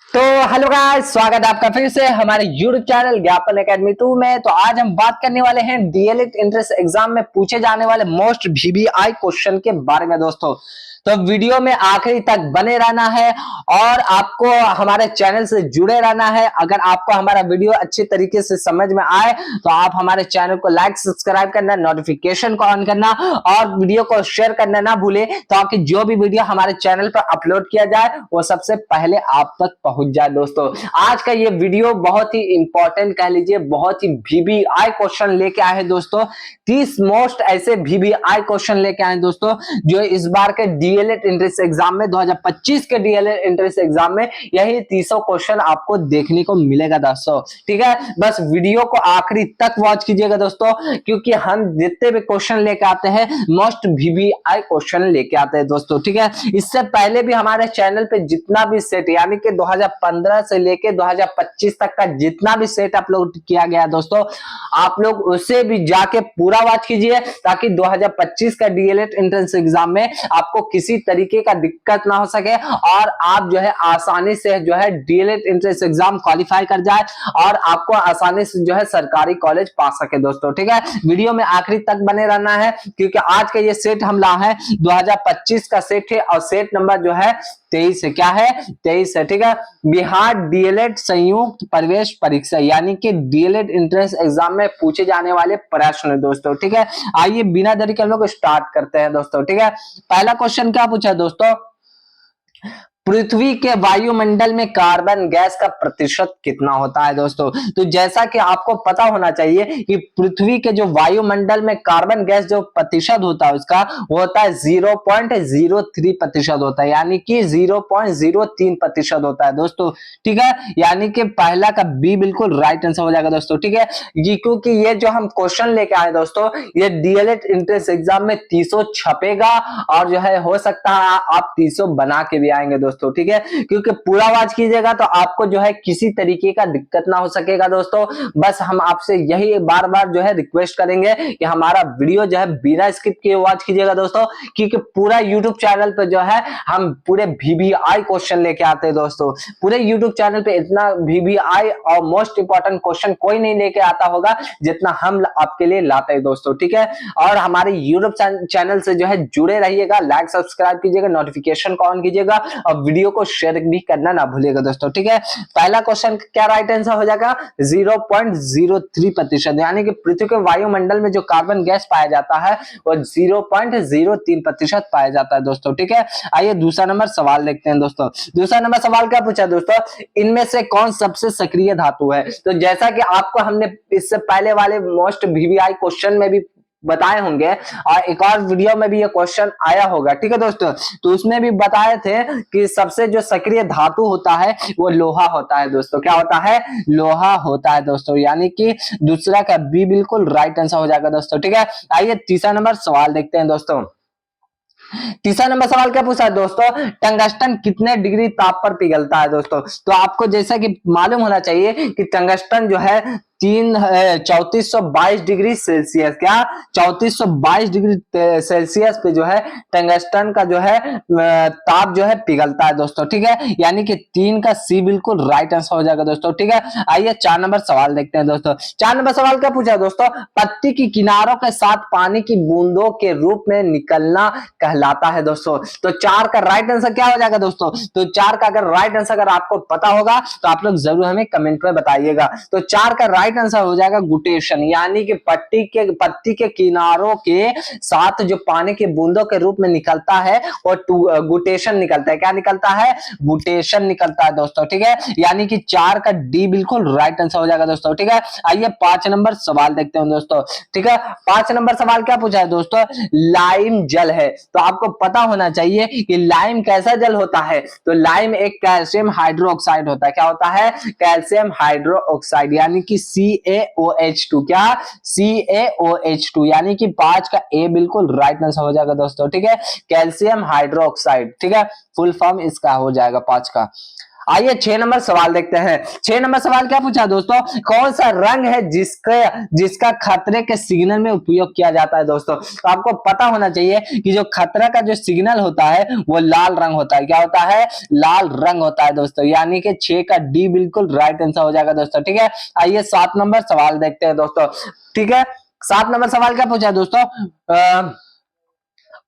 तो hello guys, स्वागत है आपका फिर से हमारे यूट्यूब चैनल ज्ञापन एकेडमी 2 में। तो आज हम बात करने वाले हैं डीएलएड एंट्रेंस एग्जाम में पूछे जाने वाले मोस्ट वीवीआई क्वेश्चन के बारे में दोस्तों। तो वीडियो में आखिरी तक बने रहना है और आपको हमारे चैनल से जुड़े रहना है। अगर आपको हमारा वीडियो अच्छी तरीके से समझ में आए तो आप हमारे चैनल को लाइक सब्सक्राइब करना, नोटिफिकेशन को ऑन करना और वीडियो को शेयर करना ना भूले, ताकि जो भी वीडियो हमारे चैनल पर अपलोड किया जाए वो सबसे पहले आप तक पहुंच जाए। दोस्तों आज का ये वीडियो बहुत ही इंपॉर्टेंट कह लीजिए, बहुत ही वीवीआई क्वेश्चन लेके आए हैं दोस्तों। 30 मोस्ट ऐसे वीवीआई क्वेश्चन लेके आए हैं दोस्तों, जो इस बार के डीएलएड एंट्रेंस एग्जाम में 2025 के डीएलएड एंट्रेंस एग्जाम में यही 30 क्वेश्चन आपको देखने को मिलेगा दोस्तों। ठीक है, बस वीडियो को आखिरी तक वॉच कीजिएगा दोस्तों, क्योंकि हम जितने भी क्वेश्चन लेके आते हैं मोस्ट वीवीआई क्वेश्चन लेके आते हैं दोस्तों। ठीक है, इससे पहले भी हमारे चैनल पे जितना भी सेट यानी कि 2015 से लेके 2025 तक का जितना भी सेट अपलोड किया गया है दोस्तों, आप लोग उसे भी जाके पूरा वॉच कीजिए, ताकि 2025 का डीएलएड एंट्रेंस एग्जाम में आपको किसी तरीके का दिक्कत ना हो सके और आप जो है आसानी से जो है डीएलएड एंट्रेंस एग्जाम क्वालिफाई कर जाए और आपको आसानी से जो है सरकारी कॉलेज पा सके दोस्तों। ठीक है, वीडियो में आखिरी तक बने रहना है, क्योंकि आज का ये सेट हम ला है 2025 का सेट है और सेट नंबर जो है 23 है। क्या है? 23 है। ठीक है, बिहार डीएलएड संयुक्त प्रवेश परीक्षा यानी कि डीएलएड एंट्रेंस एग्जाम में पूछे जाने वाले प्रश्न है दोस्तों। ठीक है, आइए बिना देरी के हम लोग स्टार्ट करते हैं दोस्तों। ठीक है, पहला क्वेश्चन क्या पूछा दोस्तों? पृथ्वी के वायुमंडल में कार्बन गैस का प्रतिशत कितना होता है दोस्तों? तो जैसा कि आपको पता होना चाहिए कि पृथ्वी के जो वायुमंडल में कार्बन गैस जो प्रतिशत होता है उसका वो होता है 0.03% होता है, यानी कि 0.03% होता है दोस्तों। ठीक है, यानी कि पहला का बी बिल्कुल राइट आंसर हो जाएगा दोस्तों। ठीक है, ये क्योंकि ये जो हम क्वेश्चन लेके आए दोस्तों, ये डीएलएड एंट्रेंस एग्जाम में 300 छपेगा और जो है हो सकता है आप 300 बना के भी आएंगे दोस्तों। ठीक है, क्योंकि पूरा आवाज कीजिएगा तो आपको जो है किसी तरीके का दिक्कत ना हो सकेगा दोस्तों। बस हम आपसे यही बार बार जो है रिक्वेस्ट करेंगे कि हमारा वीडियो जो है बिना स्किप किए वॉच कीजिएगा दोस्तों, क्योंकि पूरा यूट्यूब चैनल पे जो है हम पूरे वीवीआई क्वेश्चन लेके आते हैं दोस्तों। पूरे यूट्यूब चैनल पे इतना वीवीआई और मोस्ट इंपॉर्टेंट क्वेश्चन कोई नहीं लेके आता होगा जितना हम आपके लिए लाते हैं दोस्तों। ठीक है, और हमारे यूट्यूब चैनल से जो है जुड़े रहिएगा, लाइक सब्सक्राइब कीजिएगा, नोटिफिकेशन को ऑन कीजिएगा और वीडियो को शेयर भी करना ना भूलिएगा दोस्तों। ठीक है, पहला क्वेश्चन क्या राइट आंसर हो जाएगा? 0.03%, यानी कि पृथ्वी के वायुमंडल में जो कार्बन गैस पाया जाता है वो 0.03% पाया जाता है दोस्तों। ठीक है, आइए दूसरा नंबर सवाल देखते हैं दोस्तों। दूसरा नंबर सवाल क्या पूछा दोस्तों? इनमें से कौन सबसे सक्रिय धातु है? तो जैसा कि आपको हमने इससे पहले वाले मोस्ट वीवीआई क्वेश्चन में भी बताए होंगे और एक और वीडियो में भी ये क्वेश्चन आया होगा। ठीक है दोस्तों, तो उसमें भी बताए थे कि सबसे जो सक्रिय धातु होता है वो लोहा होता है दोस्तों। क्या होता है? लोहा होता है दोस्तों, यानी कि दूसरा का बी बिल्कुल राइट आंसर हो जाएगा दोस्तों। ठीक है, आइए तीसरा नंबर सवाल देखते हैं दोस्तों। तीसरा नंबर सवाल क्या पूछा है दोस्तों? टंगस्टन कितने डिग्री ताप पर पिघलता है दोस्तों? तो आपको जैसा कि मालूम होना चाहिए कि टंगस्टन जो है 3422 डिग्री सेल्सियस, क्या 3422 डिग्री सेल्सियस पे जो है टंगस्टन का जो है ताप जो है पिघलता है दोस्तों। ठीक है, यानी कि 3 का सी बिल्कुल राइट आंसर हो जाएगा दोस्तों। ठीक है, आइए 4 नंबर सवाल देखते हैं दोस्तों। 4 नंबर सवाल क्या पूछा है दोस्तों? पत्ती की किनारों के साथ पानी की बूंदों के रूप में निकलना कहलाता है दोस्तों। तो 4 का राइट आंसर क्या हो जाएगा दोस्तों? तो 4 का अगर राइट आंसर अगर आपको पता होगा तो आप लोग जरूर हमें कमेंट में बताइएगा। तो 4 का राइट आंसर हो जाएगा गुटेशन, यानी कि पत्ती के किनारों के साथ जो पानी की बूंदों के रूप में निकलता है वो गुटेशन निकलता है। क्या निकलता है? गुटेशन निकलता है दोस्तों। ठीक है, यानी कि 4 का डी बिल्कुल राइट आंसर हो जाएगा दोस्तों। ठीक है, आइए 5 नंबर सवाल देखते हैं दोस्तों। ठीक है, 5 नंबर सवाल क्या पूछा है दोस्तों? लाइम जल है, तो आपको पता होना चाहिए कि लाइम कैसा जल होता है? तो लाइम एक कैल्शियम हाइड्रोक्साइड होता है। क्या होता है? कैल्शियम हाइड्रोक्साइड, यानी कि CaOH2। क्या? CaOH2, यानी कि 5 का ए बिल्कुल राइट आंसर हो जाएगा दोस्तों। ठीक है, कैल्शियम हाइड्रोक्साइड। ठीक है, फुल फॉर्म इसका हो जाएगा 5 का। आइए 6 नंबर सवाल देखते हैं। 6 नंबर सवाल क्या पूछा दोस्तों, कौन सा रंग है जिसका खतरे के सिग्नल में उपयोग किया जाता है दोस्तों। तो आपको पता होना चाहिए कि जो खतरा का जो सिग्नल होता है वो लाल रंग होता है। क्या होता है, लाल रंग होता है दोस्तों, यानी कि 6 का डी बिल्कुल राइट आंसर हो जाएगा दोस्तों। ठीक है, आइए 7 नंबर सवाल देखते हैं दोस्तों। ठीक है, 7 नंबर सवाल क्या पूछा दोस्तों,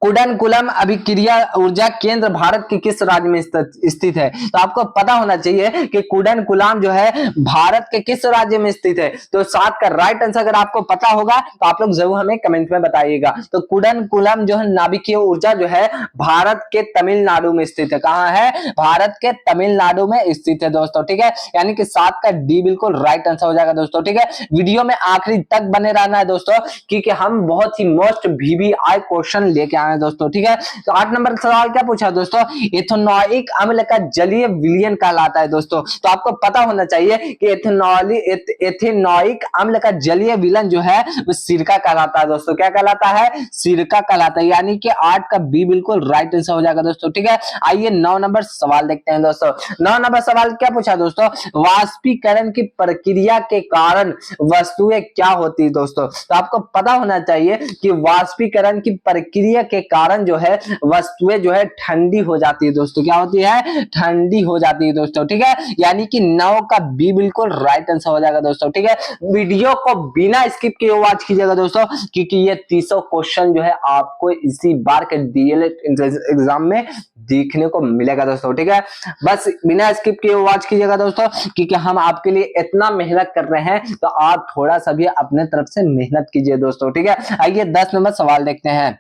कुडनकुलम अभिक्रिया ऊर्जा केंद्र भारत के किस राज्य में स्थित है। तो आपको पता होना चाहिए कि कुडनकुलम जो है भारत के किस राज्य में स्थित है। तो 7 का राइट आंसर अगर आपको पता होगा तो आप लोग जरूर हमें कमेंट में बताइएगा। तो कुडनकुलम जो है नाभिकीय ऊर्जा जो है भारत के तमिलनाडु में स्थित है। कहां है, भारत के तमिलनाडु में स्थित है दोस्तों। ठीक है, यानी कि 7 का डी बिल्कुल राइट आंसर हो जाएगा दोस्तों। ठीक है, वीडियो में आखिरी तक बने रहना है दोस्तों, क्योंकि हम बहुत ही मोस्ट वीवीआई क्वेश्चन लेके आए हैं दोस्तों। ठीक है, तो 8 नंबर सवाल क्या पूछा दोस्तों, इथेनॉइक अम्ल का जलीय विलयन कहलाता है दोस्तों। तो आपको पता होना चाहिए कि एथेनॉइक अम्ल का जलीय विलयन जो है वो सिरका कहलाता है दोस्तों। क्या कहलाता है, सिरका कहलाता है, यानी कि 8 का बी बिल्कुल राइट आंसर हो जाएगा दोस्तों। ठीक है, आइए 9 नंबर सवाल देखते हैं दोस्तों। 9 नंबर सवाल क्या पूछा दोस्तों, वाष्पीकरण की प्रक्रिया के कारण वस्तुएं क्या होती है दोस्तों। तो आपको पता होना चाहिए कि वाष्पीकरण की प्रक्रिया के कारण जो है वस्तुएं जो है ठंडी हो जाती है दोस्तों। क्या होती है, ठंडी हो जाती है दोस्तों। ठीक है, यानी कि 9 का बी बिल्कुल राइट आंसर हो जाएगा दोस्तों। ठीक है, वीडियो को बिना स्किप किए वॉच कीजिएगा दोस्तों, क्योंकि ये 300 क्वेश्चन जो है आपको इसी बार के डीएलएड एग्जाम में देखने को मिलेगा दोस्तों। ठीक है, बस बिना स्किप किए वॉच कीजिएगा दोस्तों, क्योंकि हम आपके लिए इतना मेहनत कर रहे हैं, तो आप थोड़ा सा भी अपने तरफ से मेहनत कीजिए दोस्तों। ठीक है, आइए 10 नंबर सवाल देखते हैं।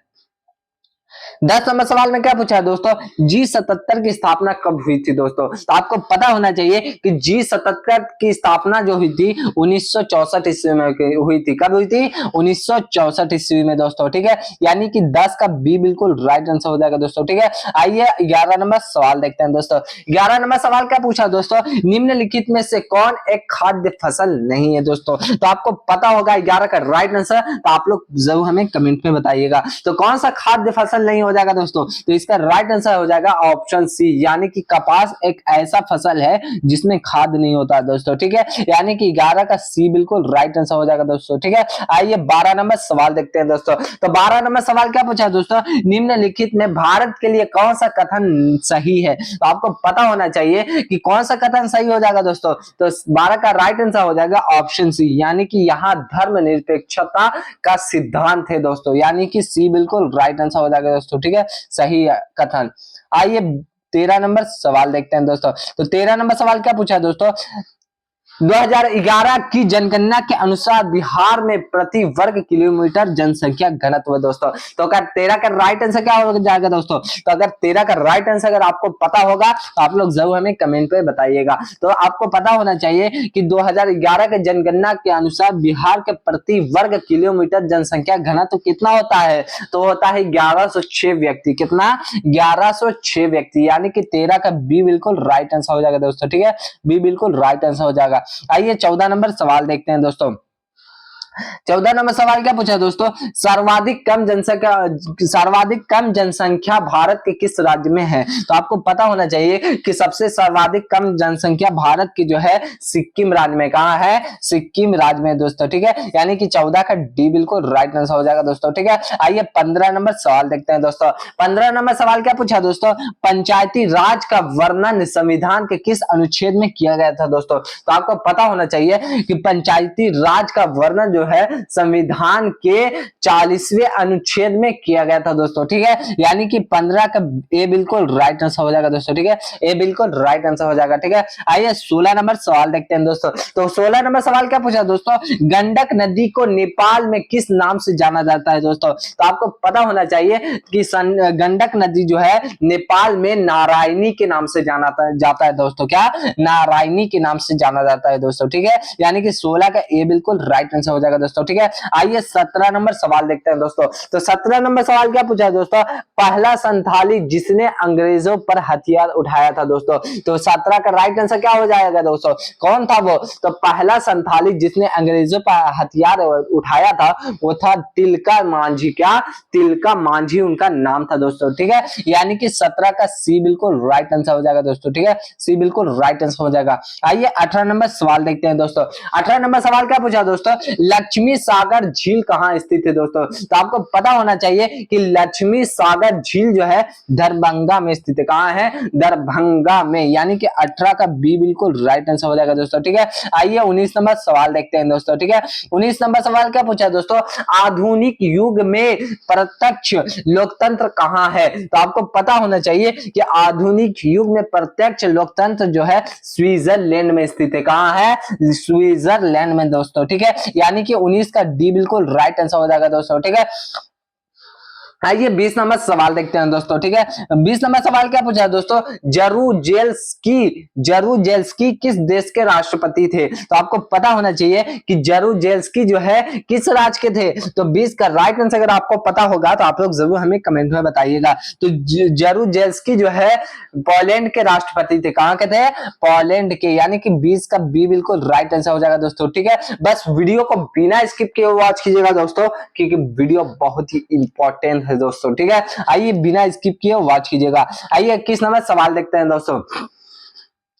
10 नंबर सवाल में क्या पूछा है दोस्तों, G77 की स्थापना कब हुई थी दोस्तों। तो आपको पता होना चाहिए कि G77 की स्थापना जो हुई थी 1964 ईस्वी में हुई थी। कब हुई थी, 1964 ईस्वी में दोस्तों। ठीक है, यानी कि 10 का बी बिल्कुल राइट आंसर हो जाएगा दोस्तों। ठीक है, आइए 11 नंबर सवाल देखते हैं दोस्तों। 11 नंबर सवाल क्या पूछा दोस्तों, निम्नलिखित में से कौन एक खाद्य फसल नहीं है दोस्तों। तो आपको पता होगा 11 का राइट आंसर, तो आप लोग जरूर हमें कमेंट में बताइएगा। तो कौन सा खाद्य फसल नहीं हो जाएगा दोस्तों, तो इसका राइट आंसर हो जाएगा ऑप्शन सी, यानी कि कपास एक ऐसा फसल है जिसमें खाद नहीं होता है दोस्तों। ठीक है, यानी कि 11 का सी बिल्कुल राइट आंसर हो जाएगा दोस्तों। ठीक है, आइए 12 नंबर सवाल देखते हैं दोस्तों। तो 12 नंबर सवाल क्या पूछा दोस्तों, निम्नलिखित में भारत के लिए कौन सा कथन सही है। तो आपको पता होना चाहिए कि कौन सा कथन सही हो जाएगा दोस्तों। तो 12 का राइट आंसर हो जाएगा ऑप्शन सी, यानी कि यहाँ धर्मनिरपेक्षता का सिद्धांत है दोस्तों, यानी कि सी बिल्कुल राइट आंसर हो जाएगा दोस्तों। ठीक है, सही कथन। आइए 13 नंबर सवाल देखते हैं दोस्तों। तो 13 नंबर सवाल क्या पूछा है दोस्तों, 2011 की जनगणना के अनुसार बिहार में प्रति वर्ग किलोमीटर जनसंख्या घनत्व दोस्तों। तो अगर 13 का राइट आंसर क्या हो जाएगा दोस्तों, तो अगर 13 का राइट आंसर अगर आपको पता होगा तो आप लोग जरूर हमें कमेंट पे बताइएगा। तो आपको पता होना चाहिए कि 2011 के जनगणना के अनुसार बिहार के प्रति वर्ग किलोमीटर जनसंख्या घनत्व कितना होता है, तो होता है 1106 व्यक्ति। कितना, 1106 व्यक्ति, यानी कि 13 का बी बिल्कुल राइट आंसर हो जाएगा दोस्तों। ठीक है, बी बिल्कुल राइट आंसर हो जाएगा। आइए 14 नंबर सवाल देखते हैं दोस्तों। 14 नंबर सवाल क्या पूछा दोस्तों, सर्वाधिक कम जनसंख्या भारत के किस राज्य में है। तो आपको पता होना चाहिए कि सबसे सर्वाधिक कम जनसंख्या भारत की जो है सिक्किम राज्य में। कहां है, सिक्किम राज्य में दोस्तों। ठीक है, यानी कि 14 का डी बिल्कुल राइट आंसर हो जाएगा दोस्तों। ठीक है, आइए 15 नंबर सवाल देखते हैं दोस्तों। 15 नंबर सवाल क्या पूछा दोस्तों, पंचायती राज का वर्णन संविधान के किस अनुच्छेद में किया गया था दोस्तों। तो आपको पता होना चाहिए कि पंचायती राज का वर्णन जो है संविधान के 40वें अनुच्छेद में किया गया था दोस्तों। ठीक है, यानी कि 15 का ए बिल्कुल राइट आंसर हो जाएगा दोस्तों। ठीक है, ए बिल्कुल राइट आंसर हो जाएगा। ठीक है, आइए 16 नंबर सवाल देखते हैं दोस्तों। तो 16 नंबर सवाल क्या पूछा दोस्तों, गंडक नदी को नेपाल में किस नाम से जाना जाता है दोस्तों। तो आपको पता होना चाहिए कि गंडक नदी जो है नेपाल में नारायणी के नाम से जाना जाता है दोस्तों। क्या, नारायणी के नाम से जाना जाता है दोस्तों। ठीक है, यानी कि 16 का ए बिल्कुल राइट आंसर हो जाएगा दोस्तों। ठीक है, आइए 17 नंबर सवाल देखते हैं दोस्तों। तो 17 नंबर सवाल क्या पूछा है दोस्तों, पहला संथाली जिसने अंग्रेजों पर हथियार उठाया था दोस्तों। तो 17 का राइट आंसर क्या हो जाएगा दोस्तों, कौन था वो, तो पहला संथाली जिसने अंग्रेजों पर हथियार उठाया था वो था तिलका मांझी। क्या, तिलका मांझी उनका नाम था दोस्तों। ठीक है, यानी कि 17 का सी बिल्कुल राइट आंसर हो जाएगा दोस्तों। ठीक है, सी बिल्कुल राइट आंसर हो जाएगा। आइए 18 नंबर सवाल देखते हैं दोस्तों। 18 नंबर सवाल क्या पूछा दोस्तों, लक्ष्मी सागर झील कहां स्थित है दोस्तों। तो आपको पता होना चाहिए कि लक्ष्मी सागर झील जो है दरभंगा में स्थित है। कहां है, दरभंगा में, यानी कि 18 का बी बिल्कुल राइट आंसर हो जाएगा दोस्तों। ठीक है, आइए 19 नंबर सवाल देखते हैं दोस्तों। ठीक है, 19 नंबर सवाल क्या पूछा दोस्तों, आधुनिक युग में प्रत्यक्ष लोकतंत्र कहां है। तो आपको पता होना चाहिए कि आधुनिक युग में प्रत्यक्ष लोकतंत्र जो है स्विट्जरलैंड में स्थित है। कहां है, स्विट्जरलैंड में दोस्तों। ठीक है, यानी कि 19 का डी बिल्कुल राइट आंसर हो जाएगा दोस्तों। ठीक है, आइए 20 नंबर सवाल देखते हैं दोस्तों। ठीक है, 20 नंबर सवाल क्या पूछा है दोस्तों, जरूजेल्स्की किस देश के राष्ट्रपति थे। तो आपको पता होना चाहिए कि जरूजेल्स्की जो है किस राज्य के थे। तो 20 का राइट आंसर अगर आपको पता होगा तो आप लोग जरूर हमें कमेंट में बताइएगा। तो जरूजेल्स्की जो है पोलैंड के राष्ट्रपति थे। कहां के थे, पोलैंड के, यानी कि 20 का बी बिल्कुल राइट आंसर हो जाएगा दोस्तों। ठीक है, बस वीडियो को बिना स्किप किए वॉच कीजिएगा दोस्तों, क्योंकि वीडियो बहुत ही इंपॉर्टेंट है दोस्तों। ठीक है, आइए बिना स्किप किए वॉच कीजिएगा। आइए 21 नंबर सवाल देखते हैं दोस्तों।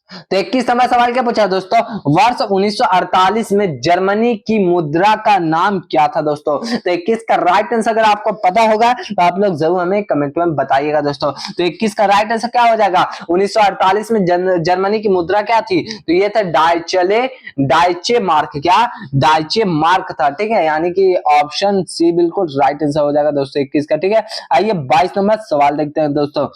तो 21 नंबर सवाल क्या पूछा दोस्तों, वर्ष 1948 में जर्मनी की मुद्रा का नाम क्या था दोस्तों। तो 21 का राइट आंसर अगर आपको पता होगा तो आप लोग जरूर हमें कमेंट में बताइएगा दोस्तों। तो 21 का राइट आंसर क्या हो जाएगा, 1948 में जर्मनी की मुद्रा क्या थी, तो ये था डाइचे मार्क। क्या, डाइचे मार्क था। ठीक है, यानी कि ऑप्शन सी बिल्कुल राइट आंसर हो जाएगा दोस्तों 21 का। ठीक है, आइए 22 नंबर सवाल देखते हैं दोस्तों।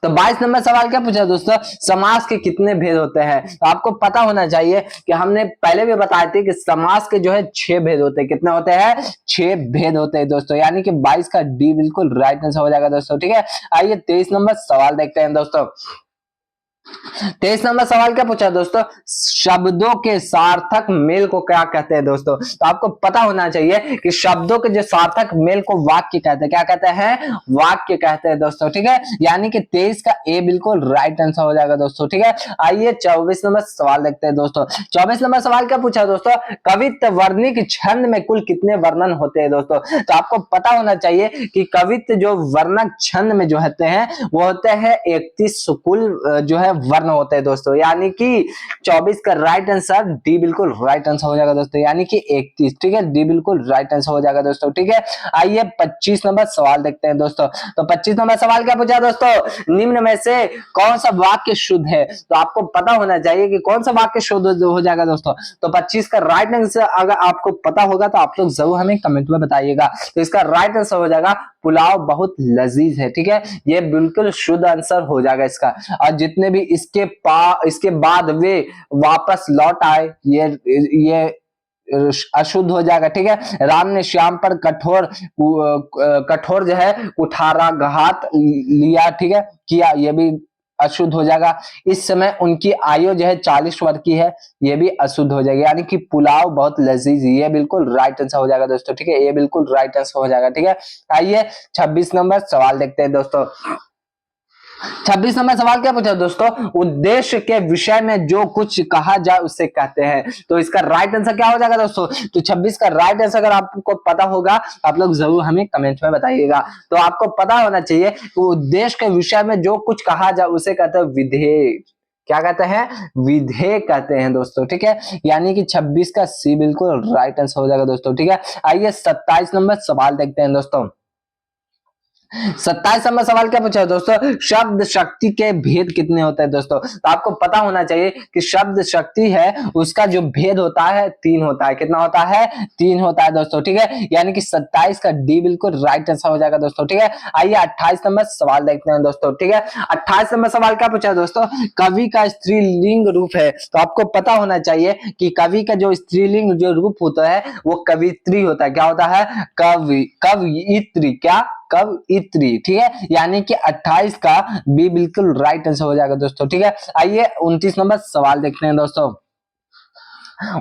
तो 22 नंबर सवाल क्या पूछा दोस्तों, समास के कितने भेद होते हैं। तो आपको पता होना चाहिए कि हमने पहले भी बताए थे कि समास के जो है 6 भेद होते हैं। कितने होते हैं, 6 भेद होते हैं दोस्तों, यानी कि 22 का डी बिल्कुल राइट आंसर हो जाएगा दोस्तों। ठीक है, आइए 23 नंबर सवाल देखते हैं दोस्तों। 23 नंबर सवाल क्या पूछा दोस्तों, शब्दों के सार्थक मेल को क्या कहते हैं दोस्तों। तो आपको पता होना चाहिए कि शब्दों के जो सार्थक मेल को वाक्य कहते हैं। क्या कहते हैं, वाक्य कहते हैं दोस्तों। ठीक है, यानी कि 23 का ए बिल्कुल राइट आंसर हो जाएगा दोस्तों। ठीक है, आइए 24 नंबर सवाल देखते हैं दोस्तों। 24 नंबर सवाल क्या पूछा दोस्तों, कवित्व वर्णिक छंद में कुल कितने वर्णन होते हैं दोस्तों। तो आपको पता होना चाहिए कि कवित्व जो वर्णक छंद में जो होते हैं वो होते हैं 31 कुल जो है वर्ण होते हैं दोस्तों, यानी कि 24 का राइट आंसर डी बिल्कुल राइट आंसर हो जाएगा दोस्तों, यानी कि 31। ठीक है, डी बिल्कुल राइट आंसर हो जाएगा दोस्तों। ठीक है, आइए 25 नंबर सवाल देखते हैं दोस्तों। तो 25 नंबर सवाल क्या पूछा दोस्तों, निम्न में से कौन सा वाक्य शुद्ध है। तो आपको पता होना चाहिए कि कौन सा वाक्य शुद्ध हो जाएगा दोस्तों। तो 25 का राइट आंसर अगर आपको पता होगा तो आप लोग जरूर हमें कमेंट में बताइएगा। तो इसका राइट आंसर हो जाएगा पुलाव बहुत लजीज है। ठीक है, ये बिल्कुल शुद्ध आंसर हो जाएगा इसका। और जितने भी इसके बाद वे वापस लौट आए ये अशुद्ध हो जाएगा। ठीक है, राम ने श्याम पर कठोर जो है कुठाराघात लिया, ठीक है, किया, ये भी अशुद्ध हो जाएगा। इस समय उनकी आयु जो है 40 वर्ष की है, ये भी अशुद्ध हो जाएगी, यानी कि पुलाव बहुत लजीज, ये बिल्कुल राइट आंसर हो जाएगा दोस्तों। ठीक है, ये बिल्कुल राइट आंसर हो जाएगा। ठीक है, आइए 26 नंबर सवाल देखते हैं दोस्तों। 26 नंबर सवाल क्या पूछा दोस्तों, उद्देश्य के विषय में जो कुछ कहा जाए उसे कहते हैं। तो इसका राइट आंसर क्या हो जाएगा दोस्तों, तो 26 का राइट आंसर अगर आपको पता होगा आप लोग जरूर हमें कमेंट में बताइएगा। तो आपको पता होना चाहिए कि उद्देश्य के विषय में जो कुछ कहा जाए उसे कहते हैं विधेय। क्या कहते हैं, विधेय कहते हैं दोस्तों। ठीक है, यानी कि 26 का सी बिल्कुल राइट आंसर हो जाएगा दोस्तों। ठीक है, आइए 27 नंबर सवाल देखते हैं दोस्तों। 27 नंबर सवाल क्या पूछा है दोस्तों, शब्द शक्ति के भेद कितने होते हैं दोस्तों। तो आपको पता होना चाहिए कि शब्द शक्ति है उसका जो भेद होता है 3 होता है। कितना होता है, 3 होता है दोस्तों। ठीक है, यानी कि 27 का डी बिल्कुल राइट आंसर हो जाएगा दोस्तों। ठीक है, आइए 28 नंबर सवाल देखते हैं दोस्तों। ठीक है, 28 नंबर सवाल क्या पूछा है दोस्तों, कवि का स्त्रीलिंग रूप है। तो आपको पता होना चाहिए कि कवि का जो स्त्रीलिंग जो रूप होता है वो कवित्री होता है। क्या होता है, कवित्री, क्या, कवित्री। ठीक है, यानी कि 28 का बी बिल्कुल राइट आंसर हो जाएगा दोस्तों। ठीक है, आइए 29 नंबर सवाल देखते हैं दोस्तों।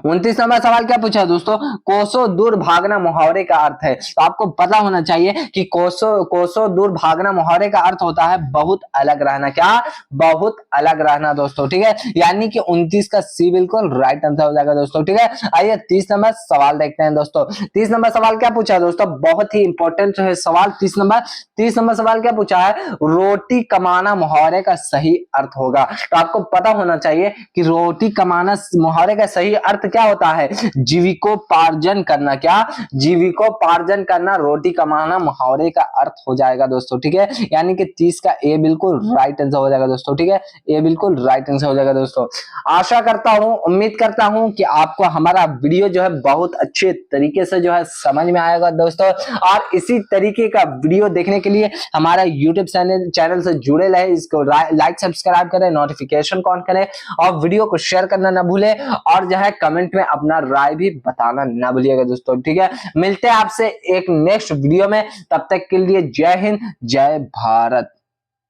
29 नंबर सवाल क्या पूछा है दोस्तों, कोसों दूर भागना मुहावरे का अर्थ है। तो आपको पता होना चाहिए कि कोसों दूर भागना मुहावरे का अर्थ होता है बहुत अलग रहना। क्या? बहुत अलग रहना दोस्तों, ठीक है। यानी कि 29 का सी बिल्कुल राइट आंसर हो जाएगा दोस्तों, ठीक है। आइए 30 नंबर सवाल देखते हैं दोस्तों। 30 नंबर सवाल क्या पूछा है दोस्तों, बहुत ही इंपॉर्टेंट है सवाल। 30 नंबर सवाल क्या पूछा है, रोटी कमाना मुहावरे का सही अर्थ होगा। तो आपको पता होना चाहिए कि रोटी कमाना मुहावरे का सही अर्थ क्या होता है, जीविकोपार्जन करना। क्या? जीविकोपार्जन करना रोटी कमाना मुहावरे का अर्थ हो जाएगा दोस्तों, ठीक है। यानी कि 30 का ए बिल्कुल राइट आंसर हो जाएगा दोस्तों, ठीक है। ए बिल्कुल राइट आंसर हो जाएगा दोस्तों। आशा करता हूं, उम्मीद करता हूं कि आपको हमारा वीडियो जो है बहुत अच्छे तरीके से जो है समझ में आएगा दोस्तों। और इसी तरीके का वीडियो देखने के लिए हमारा यूट्यूब चैनल से जुड़े रहे, इसको लाइक सब्सक्राइब करें, नोटिफिकेशन ऑन करें और वीडियो को शेयर करना ना भूले, और जो है कमेंट में अपना राय भी बताना ना भूलिएगा दोस्तों, ठीक है। मिलते हैं आपसे एक नेक्स्ट वीडियो में, तब तक के लिए जय हिंद, जय भारत।